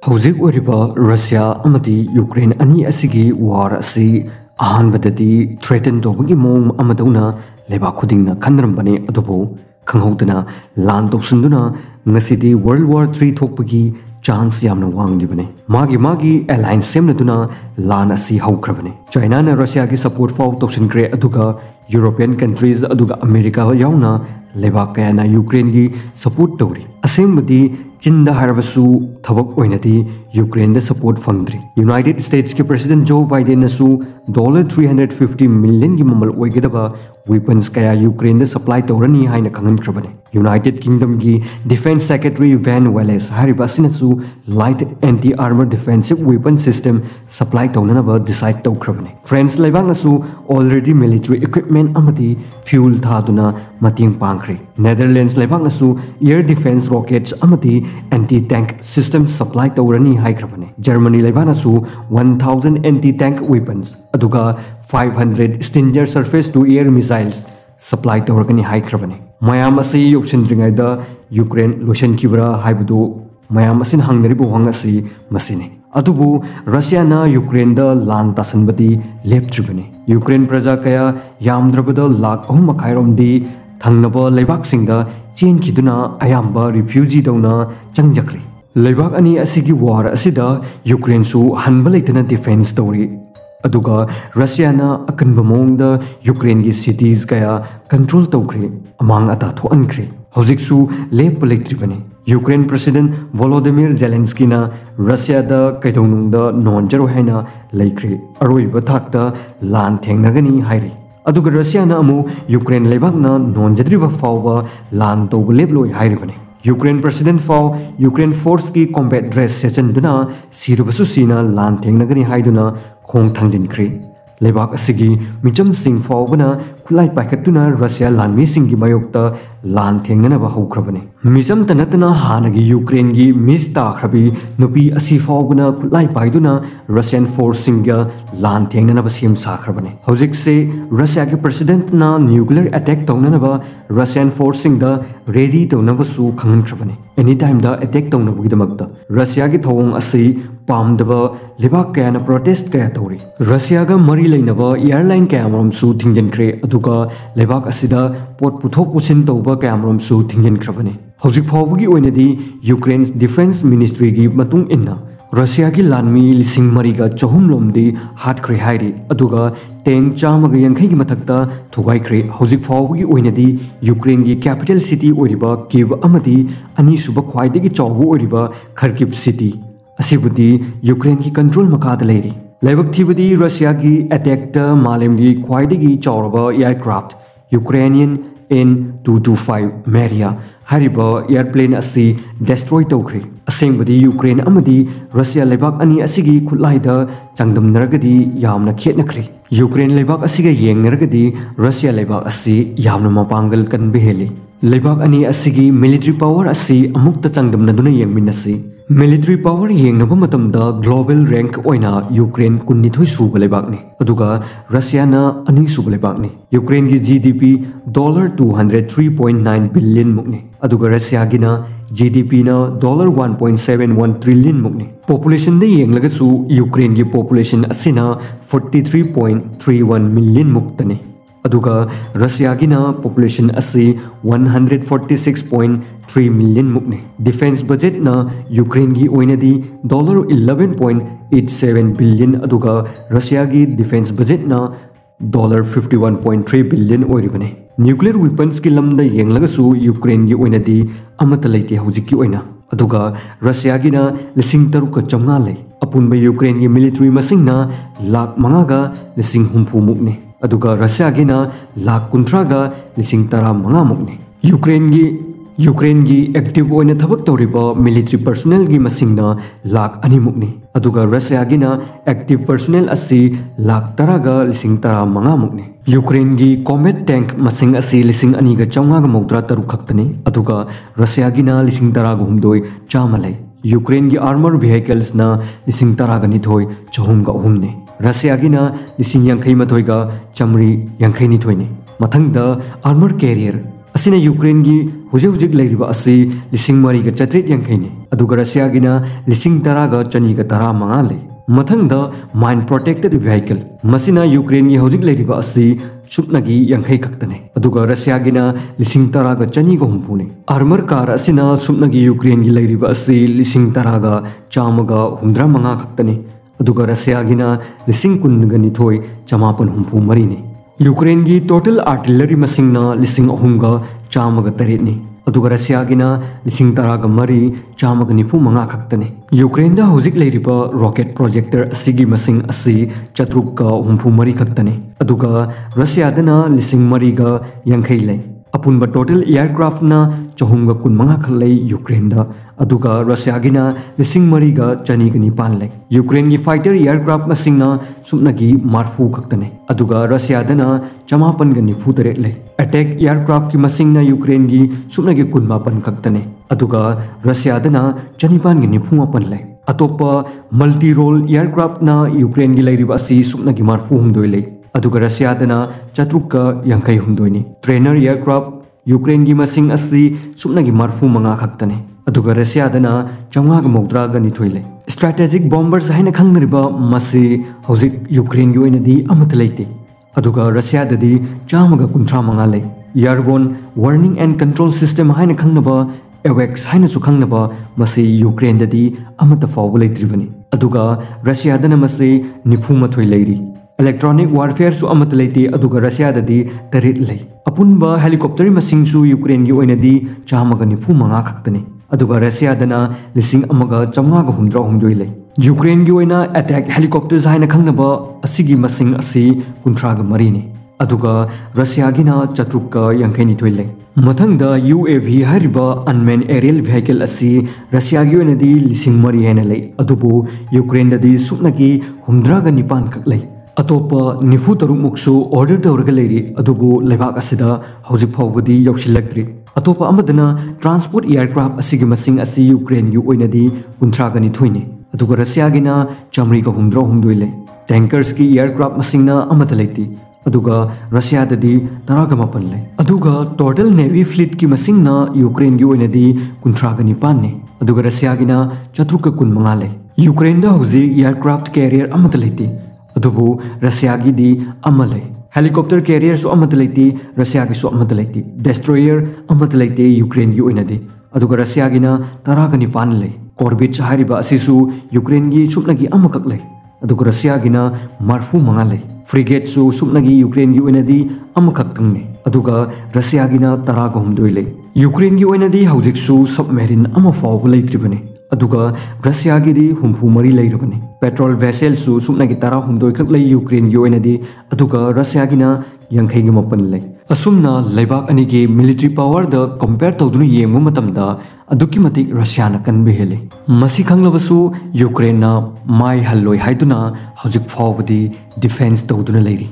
Hauzik oriba Russia amati Ukraine ani asigi war asi ahanbadadi threaten tobagi mong amaduna leba khudingna khanrambane adubo khanghaudana lan toksunduna ngasidi World War III thokpagi chance yamna wanglibane magi alliance semnaduna lan asi haukrabane China na Russia gi support for toksin kre aduga European countries aduga America yauna leba kayana Ukraine gi support tori asembadi Chinda harabasu thabak oinati Ukraine da support fangdri United States ke President Joe Biden nasu $350 million gi mamal oigedaba weapons kaya Ukraine da supply tawrani haina khangan krabane United Kingdom gi Defense Secretary Van Wallace hariba sinasu light anti-armor defensive weapon system supply tawnanaba decide tawkrabane France leibang nasu already military equipment amati fuel thaduna mating pangkre Netherlands leibang nasu air defense rockets amati anti-tank system supply tawrani haikrabane Germany leibang nasu 1000 anti-tank weapons aduga 500 Stinger surface to air missiles supply tawrani haikrabane mayam asi option da Ukraine lotion kibra haibdu mayam asin hangnaribu hangasi masine adubu Russia na Ukraine da lan tasanbati leptribane Ukraine praja kaya yamdrabada lakh ahum makhairom di thangnaba leibak singda chen kiduna ayamba refugee dawna changjakri leibak ani asigi war asida Ukraine su hanba leitana defense tawri aduga Russia na akanba mongda Ukraine gi cities kaya control tawkri amang ata thoankri hojik su lep electribane Ukraine President Volodymyr Zelensky na Russia da kaidonungda nonjaro haina laikri aroiba thakta lan thengnagani hairi aduga Russia na amu Ukraine leibak na nonjadriba fawba lan tawba lebloi hairibane Ukraine President faw Ukraine force ki combat dress session duna sirubasu sina lan thengnagani haiduna khong thangjinkhri leibak asigi micham sing fawbana khulai paikatuna Russia lanmi singi mayokta lan thengnanaba haukrabane micham tanatna hanagi Ukraine gi mista khrabi nupi asi fawbana khulai paiduna Russian force singa lan thengnanaba sim sakhrabane hojik se Russia gi president na nuclear attack tawnanaba Russian force singa ready tawnaba su khangan khrabane anytime da attack tawnaba gidamakta Russia gi thong asi pamdaba lebak kaya na protest kaya tawri Russia ga mari leinaba airline kaya amram su thingjankre aduga lebak asida pot puthok pusin tawba kaya amram su thingjankrabane hojik phawbagi oinadi Ukraine's defense ministry gi matung inna Russia gi lanmi lising mariga chahum lomdi hatkre hairi aduga tank chamaga yankhai gi mathakta thugaikre hojik phawbagi oinadi Ukraine gi capital city oiriba Kyiv amadi ani suba khwaidagi chawbu oiriba Kharkiv city asibudi Ukraine ki control makada leiri laibak thibudi Russia ki attack ta malem gi khwaidagi chawraba aircraft Ukrainian N225 Maria hariba airplane asi destroy tawkhri asengbudi Ukraine amadi Russia leibak ani asigi khutlai da changdamnaragadi yamna khetnakhri Ukraine leibak asiga yengnaragadi Russia leibak asi yamna mapangal kan beheli leibak ani asigi military power asi amukta changdamnaduna yengminasi military power yengnaba matamda global rank oina Ukraine kunnithoi suba leibakni aduga Russia na ani suba leibakni Ukraine gi GDP $203.9 billion mukni aduga Russia gi na GDP na $1.71 trillion mukni population de yenglaga su Ukraine gi population asina 43.31 million muktani aduga Russia gi na population asi 146.3 million mukni defense budget na Ukraine gi oinadi $11.87 billion aduga Russia gi defense budget na $51.3 billion oiribane nuclear weapons ki lamda yenglaga su Ukraine gi oinadi amata leite hojik ki oina aduga Russia gi na lising taruka chamnga lei apunba Ukraine gi military masing na lakh mangaga lising humpu mukni aduga Russia gi na lakh kuntraga lising tara manga mukni Ukraine gi active oina thabak tawriba military personnel gi masingna lakh ani mukni aduga Russia gi na active personnel asi lakh taraga lising tara manga mukni Ukraine gi combat tank masing asi lising ani ga chawnga ga mawdra taru khaktani aduga Russia gi na lising tara ga humdoi chamalai Ukraine gi armoured vehicles na lising tara ga nithoi chahum ga humne Russia gi na lising yankhai mathoi ga chamri yankhai nithoi ne mathangda armor carrier asina Ukraine gi hujik leiriba asi lising mari ga chatret yankhai ne ꯑꯗꯨꯒ ꯔꯁꯤꯌꯥꯒꯤꯅ 10,000 ꯂꯩ ꯃꯊꯪꯗ Mine Protected Vehicle ꯃꯁꯤꯅ ꯌꯨꯀ꯭ꯔꯦꯟꯒꯤ ꯍꯧꯖꯤꯛ ꯂꯩꯔꯤꯕ ꯑꯁꯤ ꯁꯨꯞꯅꯒꯤ 50 ꯈꯛꯇꯅꯤ ꯑꯗꯨꯒ ꯔꯁꯤꯌꯥꯒꯤꯅ 10,160 ꯅꯤ Armor Car ꯑꯁꯤꯅ ꯁꯨꯞꯅꯒꯤ ꯌꯨꯀ꯭ꯔꯦꯟꯒꯤ ꯂꯩꯔꯤꯕ ꯑꯁꯤ 10,165 ꯈꯛꯇꯅꯤ ꯑꯗꯨꯒ ꯔꯁꯤꯌꯥꯒꯤꯅ 12,963 ꯅꯤ यूक्रेन टोटल आर्टिलरी मसिंगना 3,108 नी अदुगा रशियागिना 13,195 खक्तने यूक्रेन हौजिक लेरिबा रॉकेट प्रोजेक्टर असिगी मसिंग असि 463 खक्तने अदुगा रशियादना 3,080 लೈ अपुनबा टोटल एयरक्राफ्टना 415 खलै यूक्रेन अदुगा रशियागिना 3,429 लೈ यूक्रेन की फाइटर एयरक्राफ्ट मसिंगना सुमनगी 40 खक्तने अदुगा रशियादना 494 लೈ अटैक एयरक्राफ्ट की मसिंगना यूक्रेन की सुमनगी 19 खक्तने अदुगा रशियादना 494 लೈ अतोपा मल्टीरोल एयरक्राफ्टना यूक्रेन की लैरिबा असि सुमनगी 42 लೈ अदुगा रशियादना 453 नी ट्रेनर एयरक्राफ्ट यूक्रेन की मसिंग असि सुमनगी 45 खक्तने अदुगा रशियादना 492 लೈ स्ट्रैटेजिक बॉम्बर्स हाइना खंगरिबा मसि हौजिक यूक्रेन की ओइनदी अमत लैते अदुगा रशियाददी 435 लೈ airborne warning and control system हाइना खंगनबा AWACS हाइना सु खंगनबा मसि यूक्रेन ददी अमत फाव लैत्रिबनी अदुगा रशियादना मसि 93 लैरी इलेक्ट्रॉनिक वारफेयर सु अमत लैते अदुगा रशियाददी 8 लೈ अपुनबा हेलीकॉप्टर मसिंगसु यूक्रेन की ओइनदी 495 खक्तने अदुगा रशियादना 1,963 लೈ यूक्रेन की ओइना अटैक हेलीकॉप्टर्स हाइना खंगनबा असिगी मसिंग असि 53 नि अदुगा रशियागिना 452 लೈ मथंगदा UAV हारिबा अनमैन एरियल व्हीकल असि रशियागी ओइनदी 3,000 हेना लೈ अदुबु यूक्रेन ददी सुपनगी 109 खक लೈ अतोपा 93 मुक्सु ऑर्डर तौरगा लैरी अदुबु लेबाक असिदा हौजिक फावबदी यौसिलक्त्रि अतोपा अमदना ट्रांसपोर्ट एयरक्राफ्ट असिगी मसिंग असि यूक्रेन की ओइनदी 53 नि अदुगा रशियागिना 163 लೈ टैंकर्स की एयरक्राफ्ट मसिंगना अमत लैति अदुगा रशियाददी 18 लೈ अदुगा टोटल नेवी फ्लीट की मसिंगना यूक्रेन की ओइनदी 39 नि अदुगा रशियागिना 415 लೈ यूक्रेन दा हौजिक एयरक्राफ्ट कैरियर अमत लैति अदुबु रशियागिदी अमा लೈ हेलीकॉप्टर कैरियर सु अमत लैति रशियागी सु अमत लैति डेस्ट्रॉयर अमत लैति यूक्रेन की ओइनदी अदुगा रशियागिना 19 लೈ कॉर्बेट्स हारिबा असिसु यूक्रेन की सुपनगी अमकक लೈ अदुगा रशियागिना 45 लೈ फ्रिगेट्स सु सुपनगी यूक्रेन की ओइनदी अमकक्तंगने अदुगा रशियागिना 19 लೈ यूक्रेन की ओइनदी हौजिकसु सबमरीन अमा फाव लैत्रिबने अदुगा रशियागिदी 63 लैरबने पेट्रोल वेसल सु सुपनगी 19 खक लೈ यूक्रेन की ओइनदी अदुगा रशियागिना 59 लೈ असुमना लेबाक अनिगे मिलिटरी पावर द कंपेयर तौदुनु येंगबा मतमदा अदुकी मतिक रशियाना कनबे हेले मसी खंगलबसु यूक्रेनना माय हल्लोय हाइदुना हौजिक फावबदी डिफेंस तौदुना लैरी।